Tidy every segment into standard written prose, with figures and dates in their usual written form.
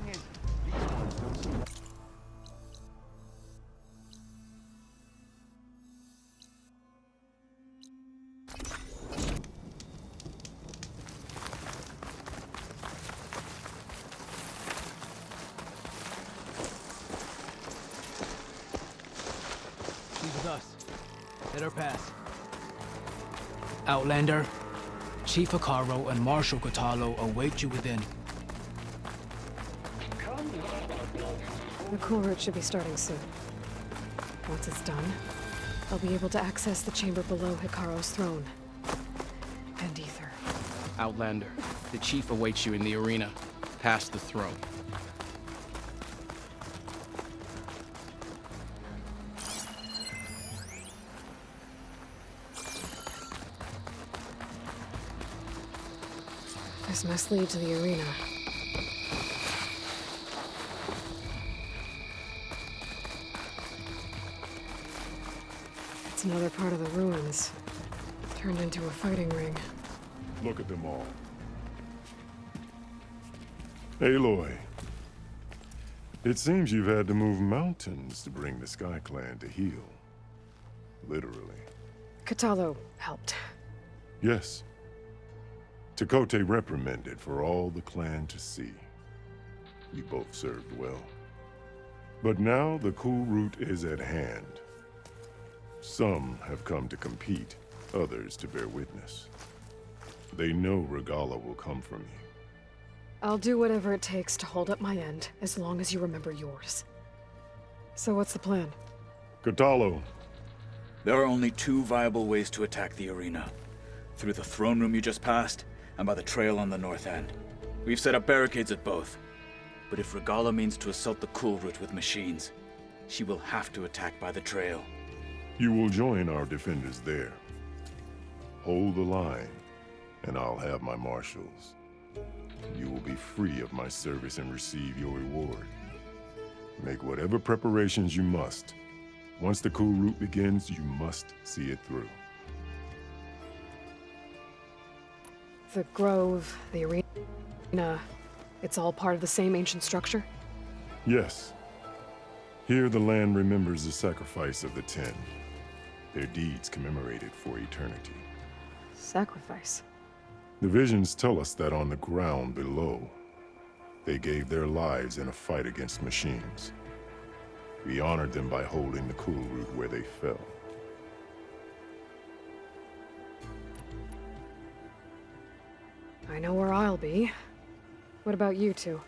thing is, these ones don't seem... She's with us. Let her pass. Outlander, Chief Hikaru and Marshal Katalo await you within. The Kulrut should be starting soon. Once it's done, I'll be able to access the chamber below Hikaru's throne. And Ether. Outlander, the Chief awaits you in the arena, past the throne. This must lead to the arena. It's another part of the ruins, turned into a fighting ring. Look at them all. Aloy, it seems you've had to move mountains to bring the Sky Clan to heel. Literally. Katalo helped. Yes. Tekote reprimanded for all the clan to see. You both served well. But now the Kulrut is at hand. Some have come to compete, others to bear witness. They know Regalla will come from you. I'll do whatever it takes to hold up my end, as long as you remember yours. So what's the plan? Katalo. There are only two viable ways to attack the arena. Through the throne room you just passed, and by the trail on the north end. We've set up barricades at both. But if Regalla means to assault the Kulrut with machines, she will have to attack by the trail. You will join our defenders there. Hold the line, and I'll have my marshals. You will be free of my service and receive your reward. Make whatever preparations you must. Once the Kulrut begins, you must see it through. The grove, the arena, it's all part of the same ancient structure? Yes. Here the land remembers the sacrifice of the Ten. Their deeds commemorated for eternity. Sacrifice? The visions tell us that on the ground below, they gave their lives in a fight against machines. We honored them by holding the Kulrut where they fell. I know where I'll be. What about you two?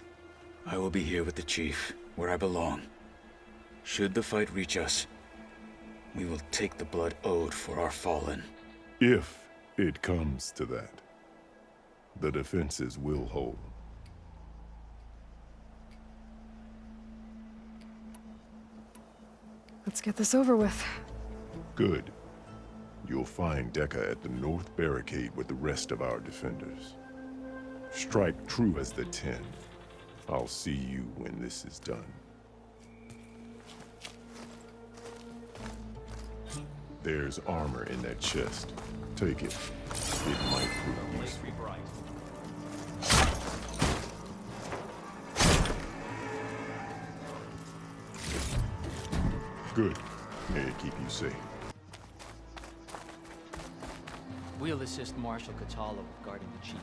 I will be here with the Chief, where I belong. Should the fight reach us, we will take the blood owed for our fallen. If it comes to that, the defenses will hold. Let's get this over with. Good. You'll find Dekka at the north barricade with the rest of our defenders. Strike true as the Ten. I'll see you when this is done. There's armor in that chest. Take it. It might prove useful. Good. May it keep you safe. We'll assist Marshal Katalo with guarding the Chief.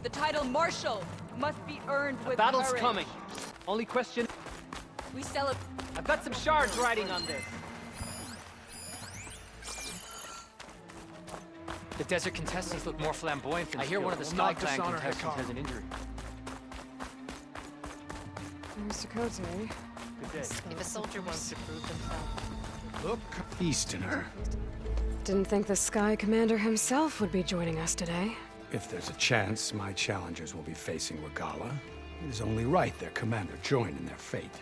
The title Marshal must be earned with Battle's courage. coming. Only question... We celebrate. I've got some shards riding on this. The desert contestants look more flamboyant than I hear one of the Sky Clan contestants has an injury. There's Tekote. Good day. If a soldier wants to prove himself. Look, Easterner. Didn't think the Sky Commander himself would be joining us today. If there's a chance my challengers will be facing Regalla, it is only right their commander join in their fate.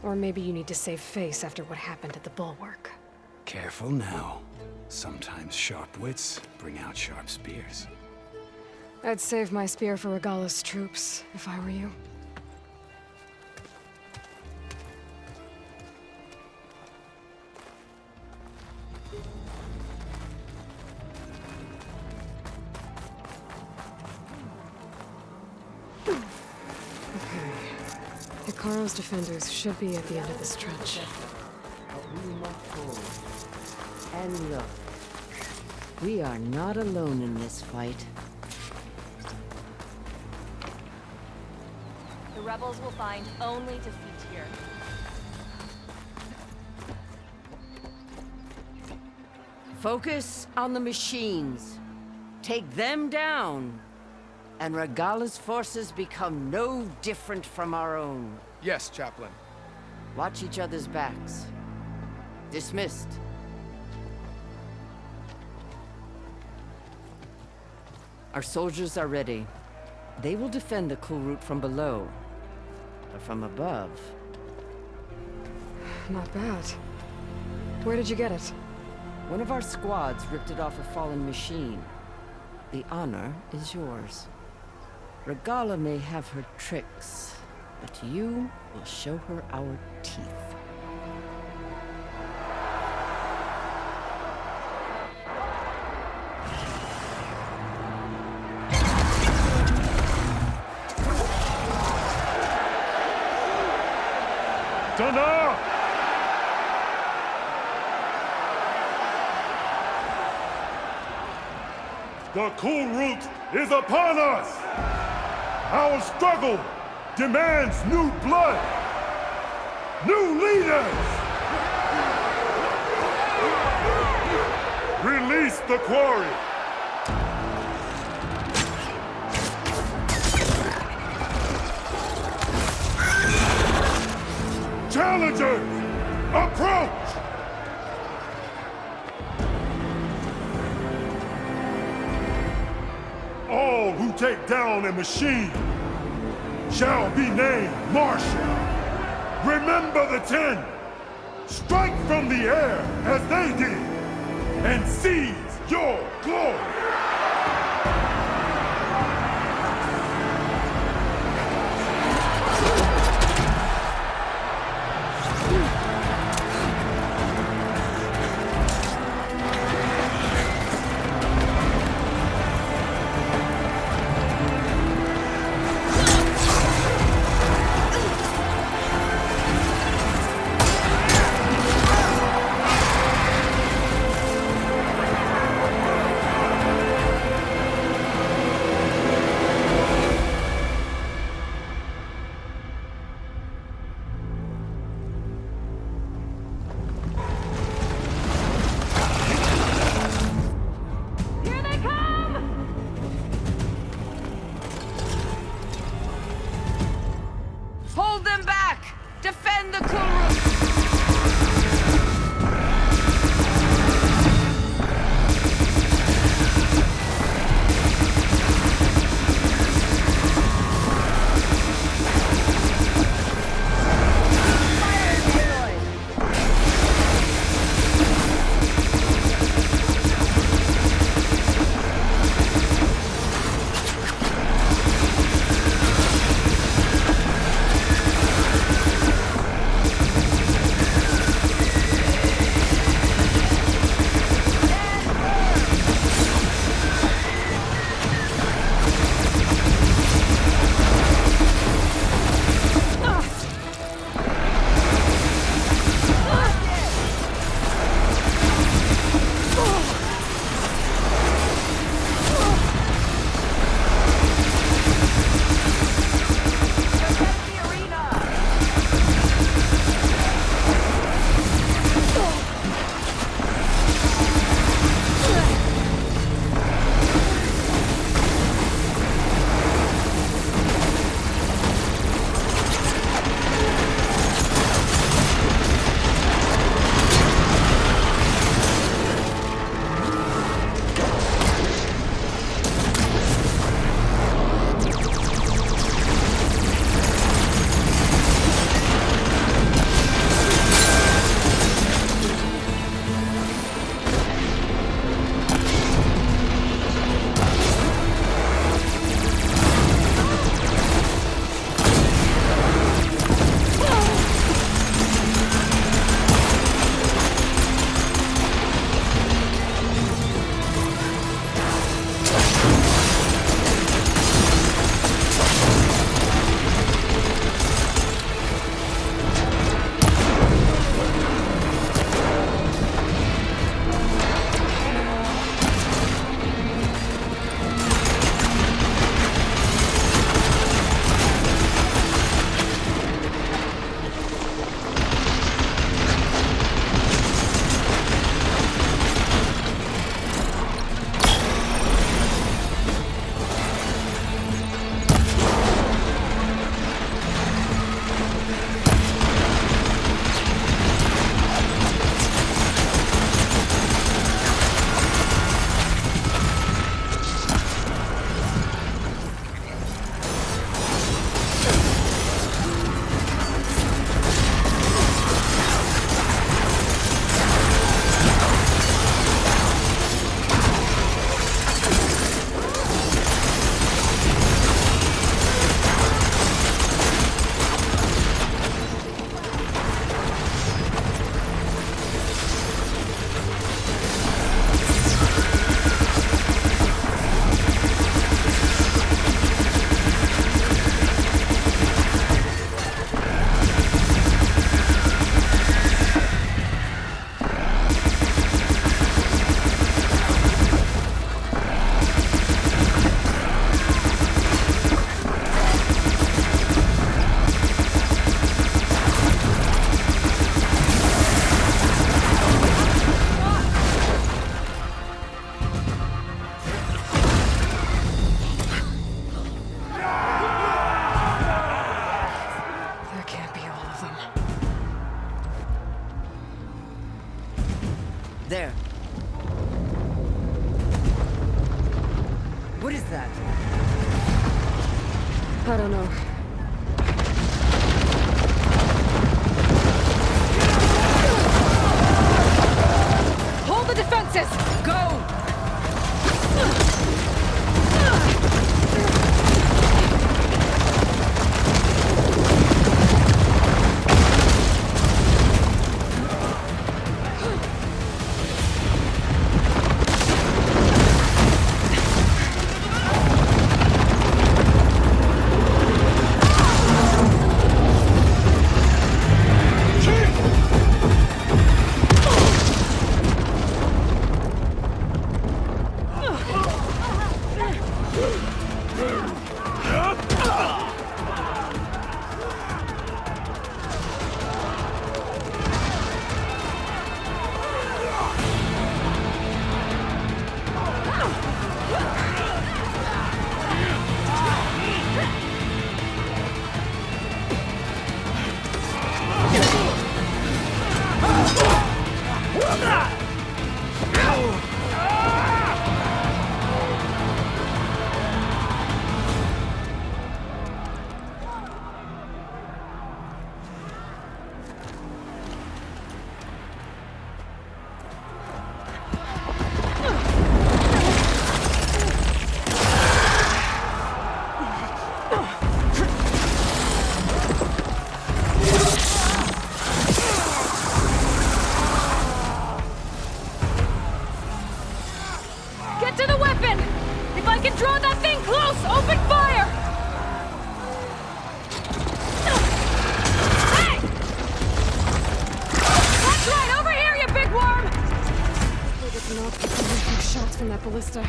Or maybe you need to save face after what happened at the Bulwark. Careful now. Sometimes sharp wits bring out sharp spears. I'd save my spear for Regalla's troops, if I were you. Hikaro's defenders should be at the end of this trench. We must forward. And look, we are not alone in this fight. The rebels will find only defeat here. Focus on the machines. Take them down. And Regala's forces become no different from our own. Yes, Chaplain. Watch each other's backs. Dismissed. Our soldiers are ready. They will defend the Kulrut from below. But from above... Not bad. Where did you get it? One of our squads ripped it off a fallen machine. The honor is yours. Regala may have her tricks, but you will show her our teeth. Dana! The Kulrut is upon us! Our struggle demands new blood! New leaders! Release the quarry! Challengers, approach! All who take down a machine shall be named Marshal. Remember the 10. Strike from the air as they did, and seize your glory. There. What is that? I don't know. Hold the defenses! Go! Get to the weapon! If I can draw that thing close, open fire! Hey! That's right, over here, you big worm! We did not get a few shots from that ballista.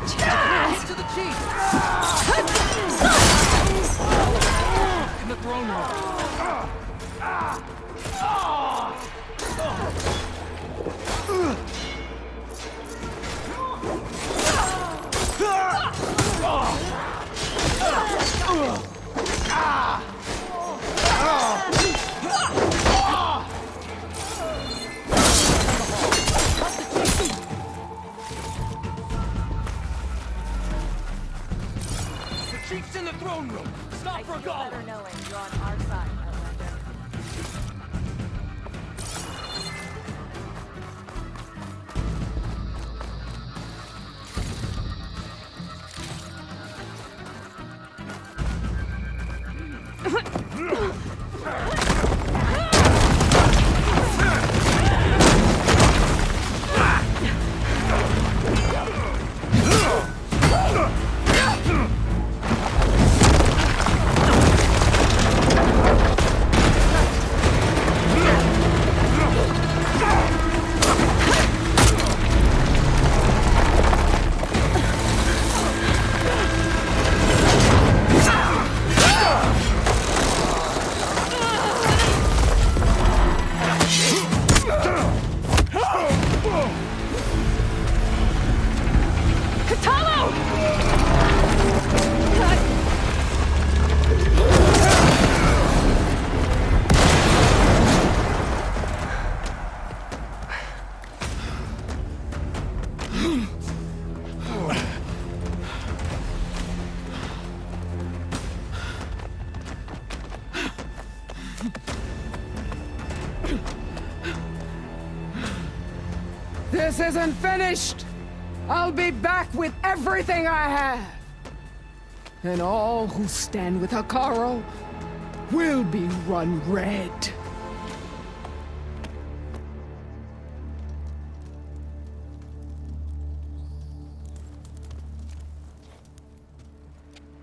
To the chief! In the throne room. The chief's in the throne room. Stop for God. Better knowing you're on our side, Outlander. This isn't finished! I'll be back with everything I have! And all who stand with Hekarro will be run red.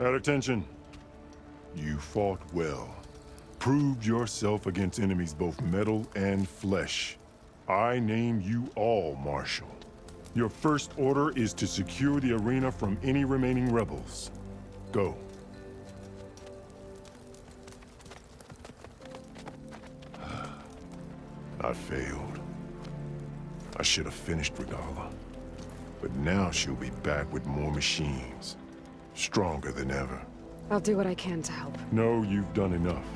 At attention. You fought well. Proved yourself against enemies both metal and flesh. I name you all Marshal. Your first order is to secure the arena from any remaining rebels. Go. I failed. I should have finished Regala. But now she'll be back with more machines. Stronger than ever. I'll do what I can to help. No, you've done enough.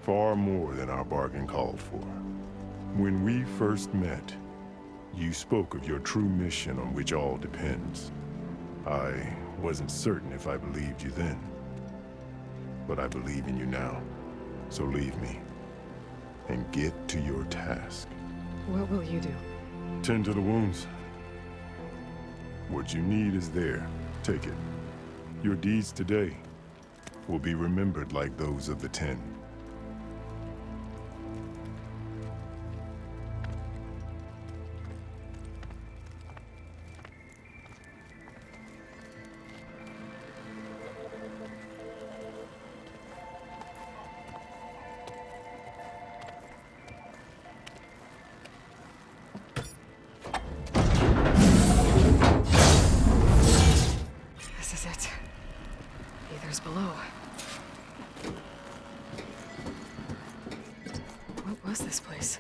Far more than our bargain called for. When we first met, you spoke of your true mission on which all depends. I wasn't certain if I believed you then. But I believe in you now. So leave me. And get to your task. What will you do? Tend to the wounds. What you need is there. Take it. Your deeds today will be remembered like those of the 10. This is it. Ether's below. What was this place?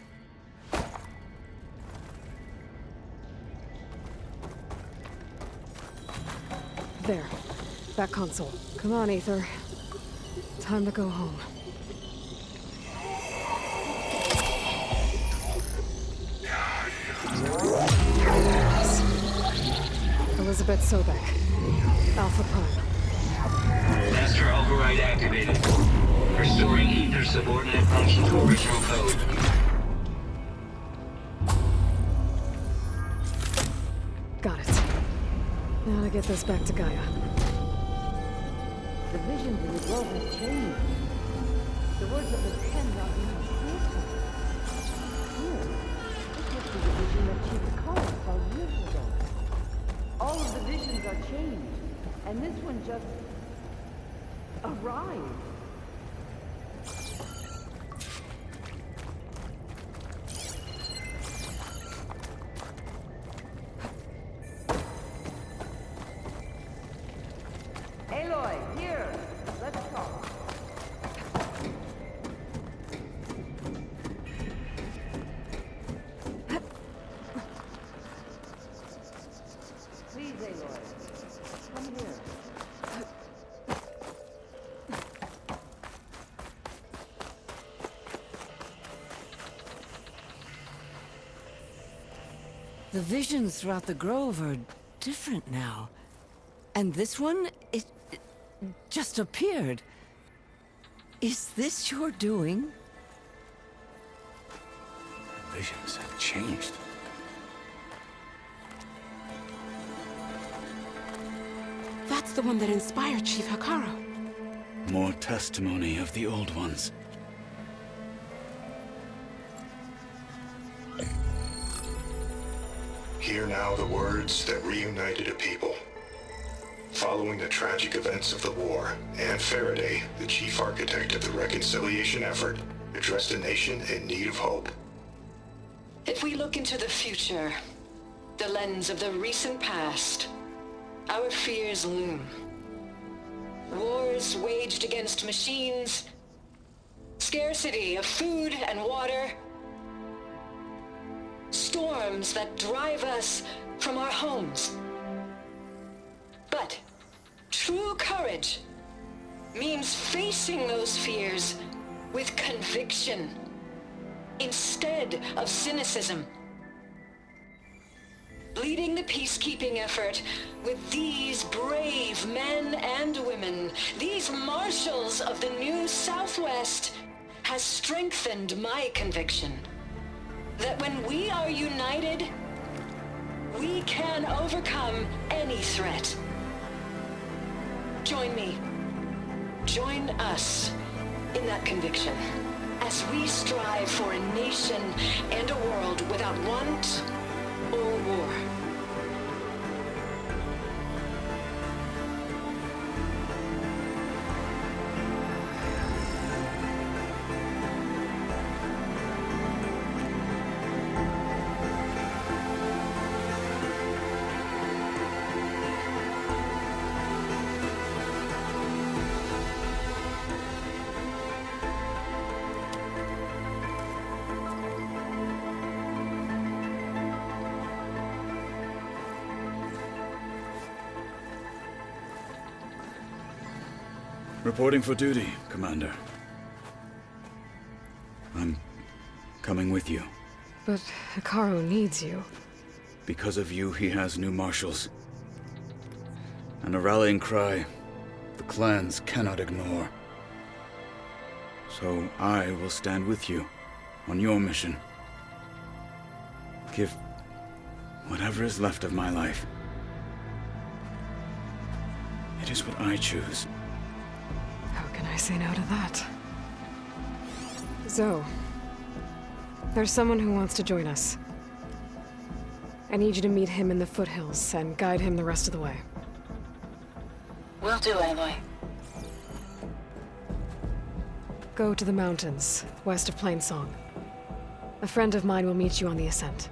There. That console. Come on, Ether. Time to go home. Elizabeth Sobek. Alpha Prime. Master override activated. Restoring Ether subordinate function to original code. Got it. Now to get this back to Gaia. The visions in the globe have changed. The words of the 10 not being truthful. Here, this must be the vision that Chief Hekarro saw years ago. All of the visions are changed, and this one just arrived. The visions throughout the grove are different now. And this one, it just appeared. Is this your doing? Visions have changed. That's the one that inspired Chief Hikaru. More testimony of the old ones. Hear now the words that reunited a people. Following the tragic events of the war, Anne Faraday, the chief architect of the reconciliation effort, addressed a nation in need of hope. If we look into the future, the lens of the recent past, our fears loom. Wars waged against machines, scarcity of food and water, storms that drive us from our homes. But true courage means facing those fears with conviction instead of cynicism. Leading the peacekeeping effort with these brave men and women, these marshals of the new Southwest, has strengthened my conviction that when we are united, we can overcome any threat. Join me. Join us in that conviction as we strive for a nation and a world without want or war. Reporting for duty, Commander. I'm coming with you. But Hikaru needs you. Because of you, he has new marshals. And a rallying cry the clans cannot ignore. So I will stand with you on your mission. Give whatever is left of my life. It is what I choose. How can I say no to that? Zoe, there's someone who wants to join us. I need you to meet him in the foothills and guide him the rest of the way. Will do, Aloy. Go to the mountains, west of Plainsong. A friend of mine will meet you on the ascent.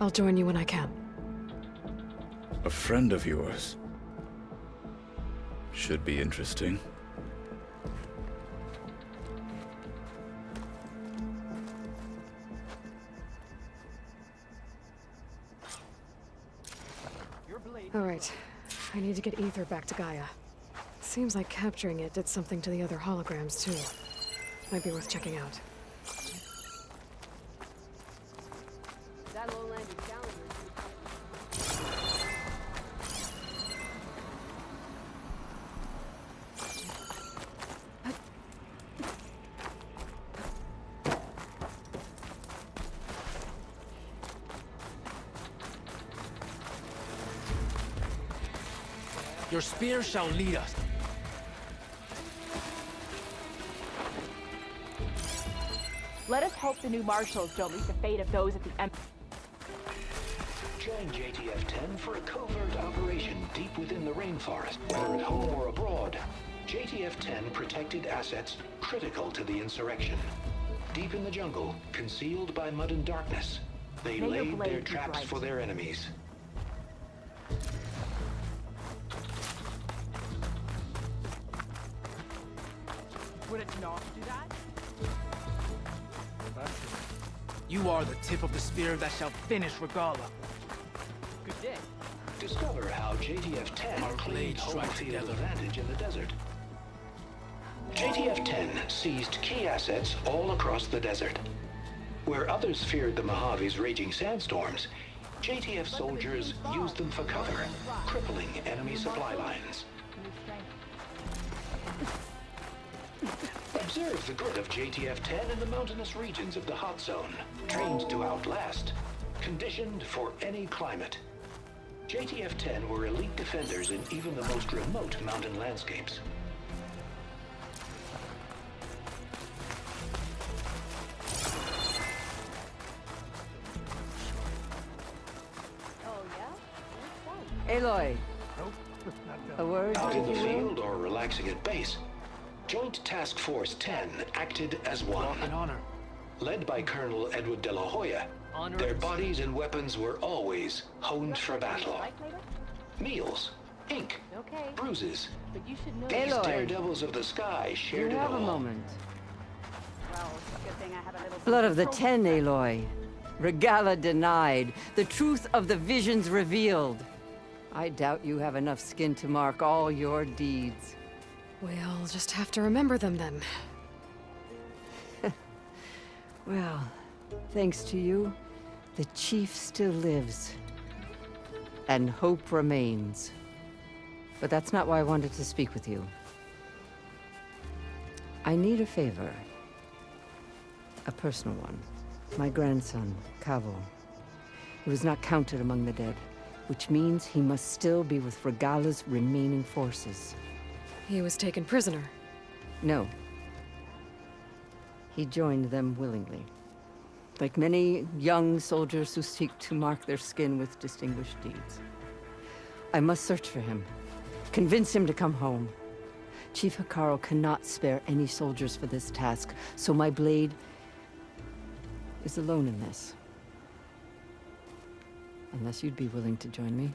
I'll join you when I can. A friend of yours? Should be interesting. All right. I need to get Ether back to Gaia. Seems like capturing it did something to the other holograms, too. Might be worth checking out. That low-landed calendar. Your spear shall lead us. Let us hope the new marshals don't meet the fate of those at the Empire. Join JTF-10 for a covert operation deep within the rainforest, whether at home or abroad. JTF-10 protected assets critical to the insurrection. Deep in the jungle, concealed by mud and darkness, they laid their traps for their enemies. Would it not do that? You are the tip of the spear that shall finish Regala. Good day. Discover how JTF-10 claimed home field advantage in the desert. JTF-10 seized key assets all across the desert. Where others feared the Mojave's raging sandstorms, JTF soldiers used them for cover, crippling enemy supply lines. Observe the grit of JTF-10 in the mountainous regions of the hot zone, trained to outlast, conditioned for any climate. JTF-10 were elite defenders in even the most remote mountain landscapes. Aloy, a word? Out in the field or relaxing at base, Joint Task Force 10 acted as one. An honor. Led by Colonel Edward de la Hoya, Honor their is- bodies and weapons were always honed for battle. Meals, ink, bruises. These Aloy, daredevils of the sky you shared it have a all. moment. Well, good thing I have a little Blood of the Ten, Aloy. Regala denied. The truth of the visions revealed. I doubt you have enough skin to mark all your deeds. We'll just have to remember them then. Well, thanks to you, the Chief still lives. And hope remains. But that's not why I wanted to speak with you. I need a favor. A personal one. My grandson, Cavo. He was not counted among the dead, which means he must still be with Regala's remaining forces. He was taken prisoner. No. He joined them willingly. Like many young soldiers who seek to mark their skin with distinguished deeds. I must search for him. Convince him to come home. Chief Hikaru cannot spare any soldiers for this task, so my blade is alone in this. Unless you'd be willing to join me.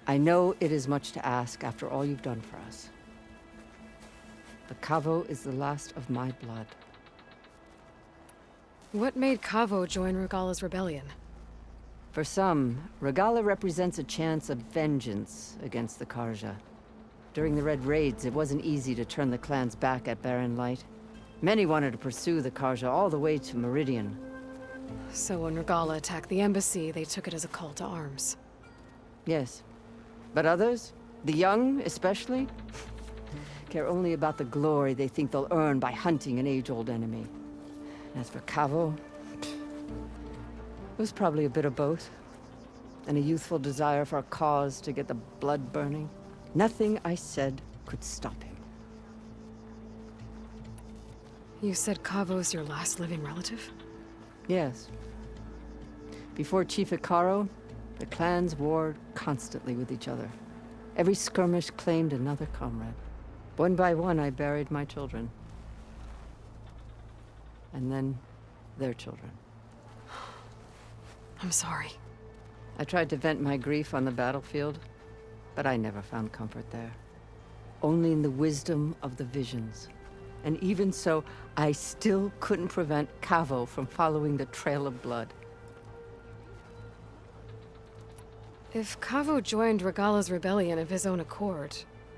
I know it is much to ask after all you've done for us. But Cavo is the last of my blood. What made Cavo join Regala's rebellion? For some, Regala represents a chance of vengeance against the Karja. During the Red Raids, it wasn't easy to turn the clan's back at Barren Light. Many wanted to pursue the Karja all the way to Meridian. So when Regala attacked the embassy, they took it as a call to arms. Yes. But others, the young especially, care only about the glory they think they'll earn by hunting an age-old enemy. As for Cavo, it was probably a bit of both. And a youthful desire for a cause to get the blood burning. Nothing I said could stop him. You said Cavo's your last living relative? Yes. Before Chief Hikaru, the clans warred constantly with each other. Every skirmish claimed another comrade. One by one, I buried my children. And then, their children. I'm sorry. I tried to vent my grief on the battlefield, but I never found comfort there. Only in the wisdom of the visions. And even so, I still couldn't prevent Cavo from following the trail of blood. If Cavo joined Regala's rebellion of his own accord,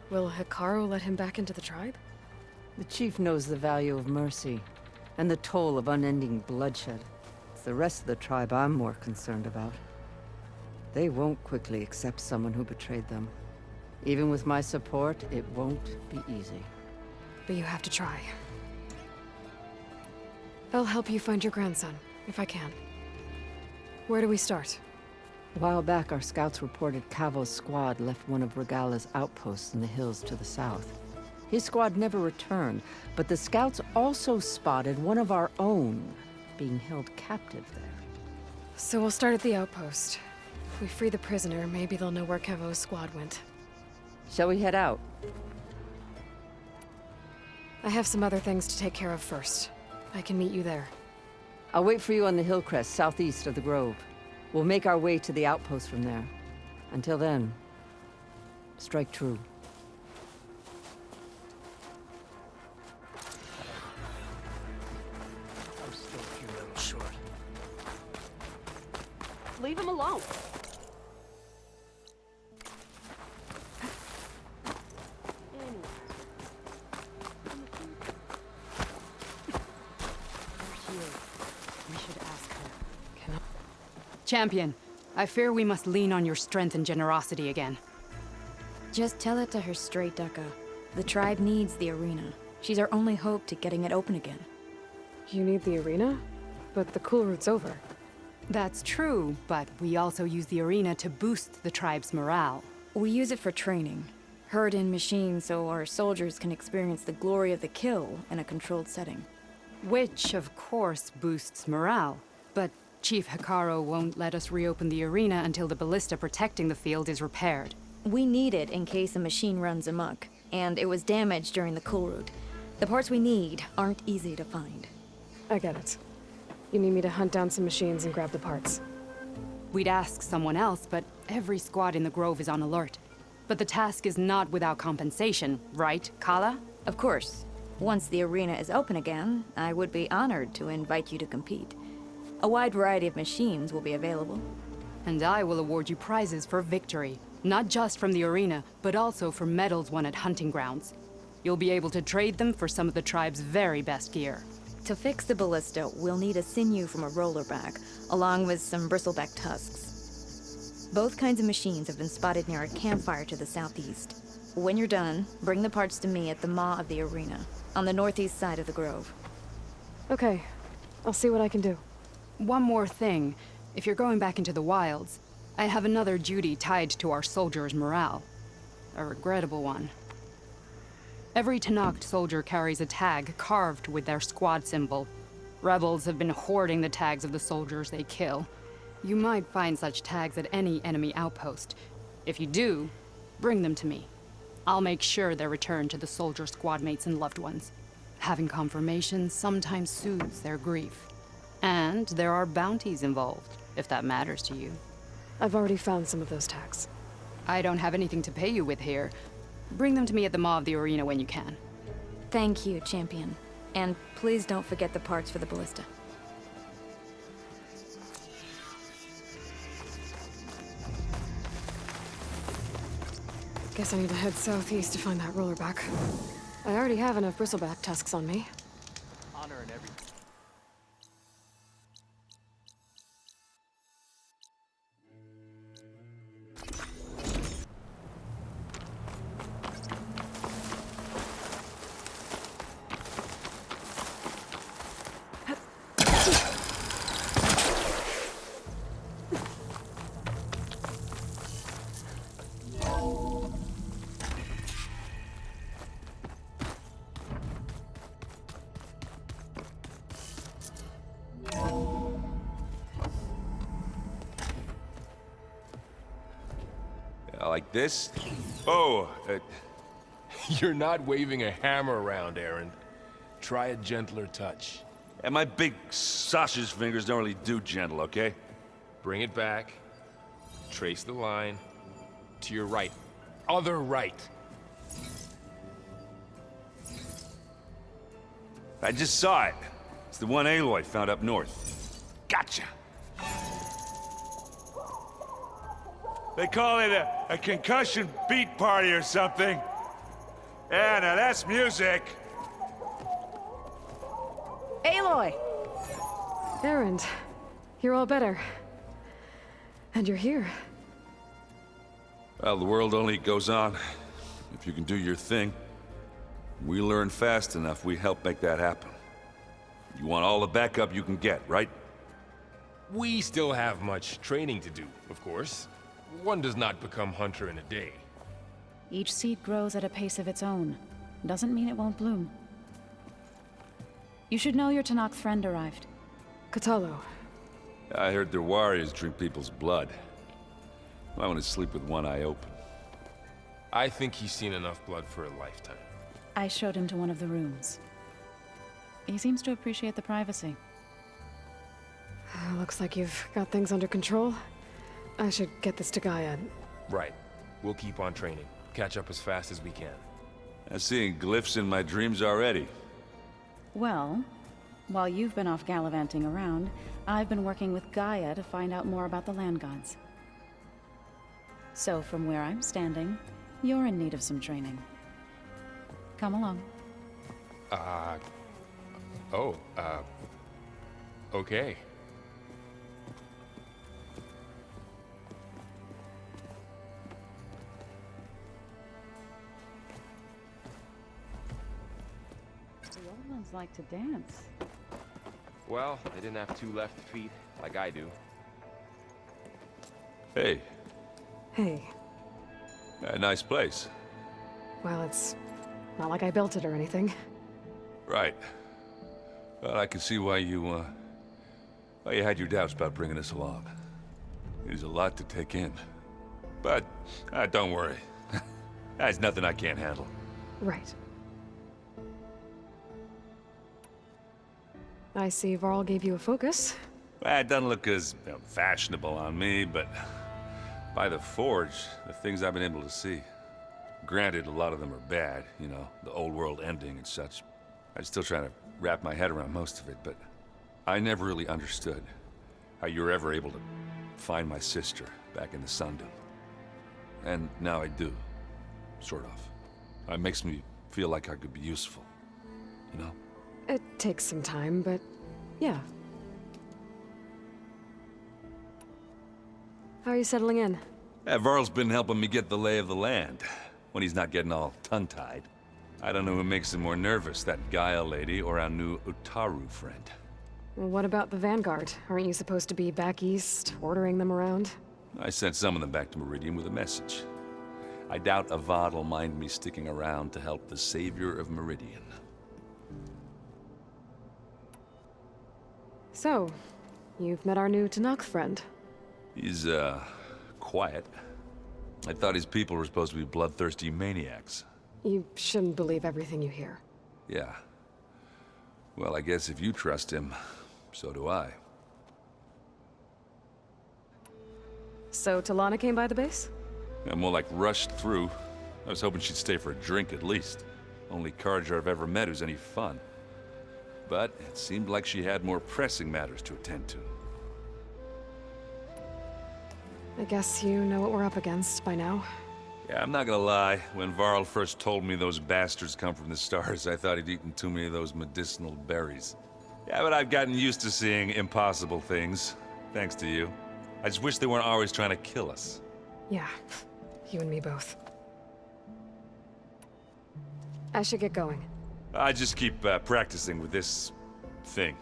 will Hikaru let him back into the tribe? The chief knows the value of mercy, and the toll of unending bloodshed. It's the rest of the tribe I'm more concerned about. They won't quickly accept someone who betrayed them. Even with my support, it won't be easy. But you have to try. I'll help you find your grandson, if I can. Where do we start? A while back, our scouts reported Cavo's squad left one of Regala's outposts in the hills to the south. His squad never returned, but the scouts also spotted one of our own being held captive there. So we'll start at the outpost. If we free the prisoner, maybe they'll know where Cavo's squad went. Shall we head out? I have some other things to take care of first. I can meet you there. I'll wait for you on the hill crest southeast of the grove. We'll make our way to the outpost from there. Until then, strike true. I'm still a few levels short. Leave him alone. We should ask Champion, I fear we must lean on your strength and generosity again. Just tell it to her straight, Ducka. The tribe needs the arena. She's our only hope to getting it open again. You need the arena? But the Kulrut's over. That's true, but we also use the arena to boost the tribe's morale. We use it for training. Herd in machines so our soldiers can experience the glory of the kill in a controlled setting. Which, of course, boosts morale. But Chief Hikaru won't let us reopen the arena until the ballista protecting the field is repaired. We need it in case a machine runs amok, and it was damaged during the Kulrut. The parts we need aren't easy to find. I get it. You need me to hunt down some machines and grab the parts. We'd ask someone else, but every squad in the Grove is on alert. But the task is not without compensation, right, Kala? Of course. Once the arena is open again, I would be honored to invite you to compete. A wide variety of machines will be available. And I will award you prizes for victory. Not just from the arena, but also for medals won at hunting grounds. You'll be able to trade them for some of the tribe's very best gear. To fix the ballista, we'll need a sinew from a rollerback, along with some bristleback tusks. Both kinds of machines have been spotted near a campfire to the southeast. When you're done, bring the parts to me at the maw of the arena, on the northeast side of the Grove. Okay. I'll see what I can do. One more thing. If you're going back into the wilds, I have another duty tied to our soldiers' morale. A regrettable one. Every Tenakth soldier carries a tag carved with their squad symbol. Rebels have been hoarding the tags of the soldiers they kill. You might find such tags at any enemy outpost. If you do, bring them to me. I'll make sure they're returned to the soldier squad mates and loved ones. Having confirmation sometimes soothes their grief. And there are bounties involved, if that matters to you. I've already found some of those tags. I don't have anything to pay you with here. Bring them to me at the maw of the arena when you can. Thank you, Champion. And please don't forget the parts for the ballista. Guess I need to head southeast to find that rollerback. I already have enough bristleback tusks on me. Honor and everything. Like this? Oh, you're not waving a hammer around, Aaron. Try a gentler touch. And my big sausage fingers don't really do gentle, okay? Bring it back. Trace the line. To your right. Other right. I just saw it. It's the one Aloy found up north. Gotcha! They call it a concussion beat party or something. Yeah, now that's music. Aloy! Erend, you're all better. And you're here. Well, the world only goes on if you can do your thing. We learn fast enough, we help make that happen. You want all the backup you can get, right? We still have much training to do, of course. One does not become hunter in a day. Each seed grows at a pace of its own. Doesn't mean it won't bloom. You should know your Tenakth friend arrived. Kotallo. I heard their warriors drink people's blood. I want to sleep with one eye open. I think he's seen enough blood for a lifetime. I showed him to one of the rooms. He seems to appreciate the privacy. Looks like you've got things under control. I should get this to Gaia. Right. We'll keep on training. Catch up as fast as we can. I'm seeing glyphs in my dreams already. Well, while you've been off gallivanting around, I've been working with Gaia to find out more about the land gods. So from where I'm standing, you're in need of some training. Come along. Okay. like to dance. Well, they didn't have 2 left feet like I do. Hey. Hey. Nice place. Well, it's not like I built it or anything. Right. Well, I can see why you had your doubts about bringing us along. There's a lot to take in. But, don't worry. There's nothing I can't handle. Right. I see Varl gave you a focus. Well, it doesn't look as fashionable on me, but by the Forge, the things I've been able to see. Granted, a lot of them are bad, you know, the old world ending and such. I'm still trying to wrap my head around most of it, but I never really understood how you were ever able to find my sister back in the Sundom. And now I do, sort of. It makes me feel like I could be useful, you know? It takes some time, but yeah. How are you settling in? Varl's been helping me get the lay of the land, when he's not getting all tongue-tied. I don't know who makes him more nervous, that Gaia lady or our new Utaru friend. What about the Vanguard? Aren't you supposed to be back east, ordering them around? I sent some of them back to Meridian with a message. I doubt Avad will mind me sticking around to help the savior of Meridian. So, you've met our new Tanakh friend. He's, quiet. I thought his people were supposed to be bloodthirsty maniacs. You shouldn't believe everything you hear. Yeah. Well, I guess if you trust him, so do I. So, Talana came by the base? I'm more like rushed through. I was hoping she'd stay for a drink at least. Only Carja I've ever met who's any fun. But it seemed like she had more pressing matters to attend to. I guess you know what we're up against by now. Yeah, I'm not gonna lie. When Varl first told me those bastards come from the stars, I thought he'd eaten too many of those medicinal berries. Yeah, but I've gotten used to seeing impossible things, thanks to you. I just wish they weren't always trying to kill us. Yeah, you and me both. I should get going. I just keep practicing with this thing.